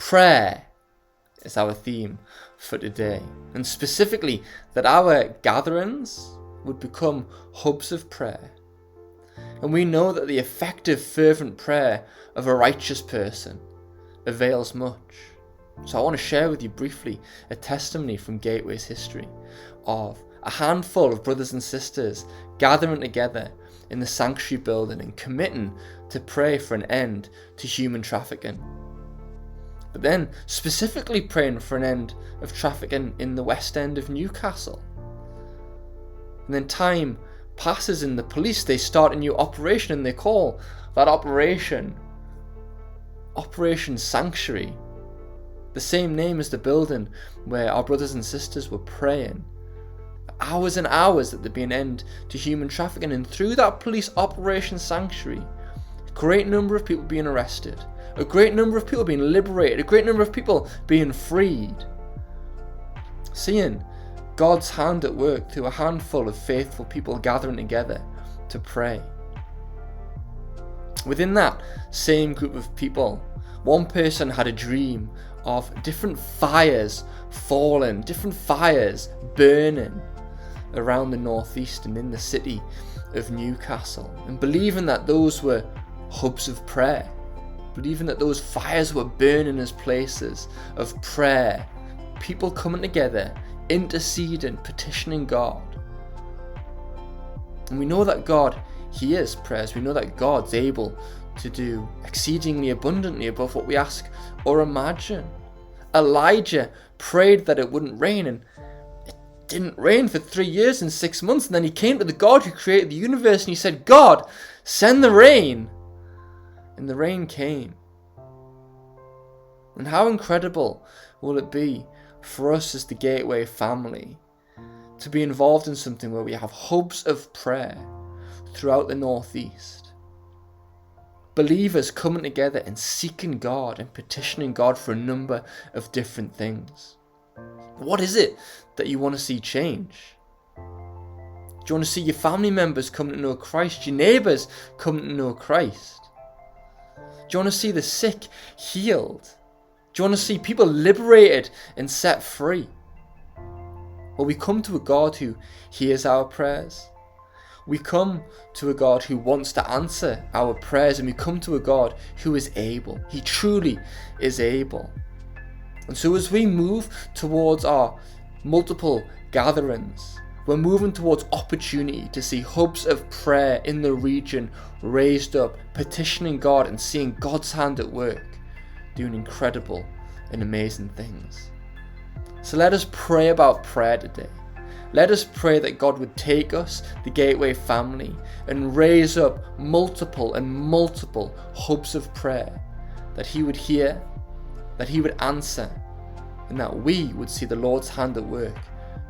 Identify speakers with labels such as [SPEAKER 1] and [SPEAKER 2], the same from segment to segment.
[SPEAKER 1] prayer is our theme for today, and specifically that our gatherings would become hubs of prayer. And we know that the effective, fervent prayer of a righteous person avails much. So I want to share with you briefly a testimony from Gateway's history of a handful of brothers and sisters gathering together in the sanctuary building and committing to pray for an end to human trafficking. But then specifically praying for an end of trafficking in the West End of Newcastle. And then time passes and the police, they start a new operation, and they call that operation Operation Sanctuary, the same name as the building where our brothers and sisters were praying hours and hours that there'd be an end to human trafficking. And through that police Operation Sanctuary, a great number of people being arrested, a great number of people being liberated, a great number of people being freed. Seeing God's hand at work through a handful of faithful people gathering together to pray. Within that same group of people, one person had a dream of different fires falling, different fires burning around the northeast and in the city of Newcastle, and believing that those were hubs of prayer, believing that those fires were burning as places of prayer, people coming together, interceding, petitioning God. And we know that God hears prayers. We know that God's able to do exceedingly abundantly above what we ask or imagine. Elijah prayed that it wouldn't rain, and it didn't rain for 3 years and 6 months. And then he came to the God who created the universe and he said, God, send the rain. And the rain came. And how incredible will it be for us as the Gateway family to be involved in something where we have hubs of prayer throughout the northeast. Believers coming together and seeking God and petitioning God for a number of different things. What is it that you want to see change? Do you want to see your family members come to know Christ, your neighbours come to know Christ? Do you want to see the sick healed? Do you want to see people liberated and set free? Well, we come to a God who hears our prayers. We come to a God who wants to answer our prayers, and we come to a God who is able. He truly is able. And so as we move towards our multiple gatherings, we're moving towards opportunity to see hubs of prayer in the region raised up, petitioning God and seeing God's hand at work, doing incredible and amazing things. So let us pray about prayer today. Let us pray that God would take us, the Gateway family, and raise up multiple hubs of prayer, that He would hear, that He would answer, and that we would see the Lord's hand at work,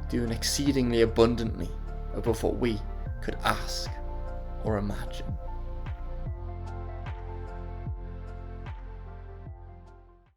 [SPEAKER 1] doing exceedingly abundantly above what we could ask or imagine.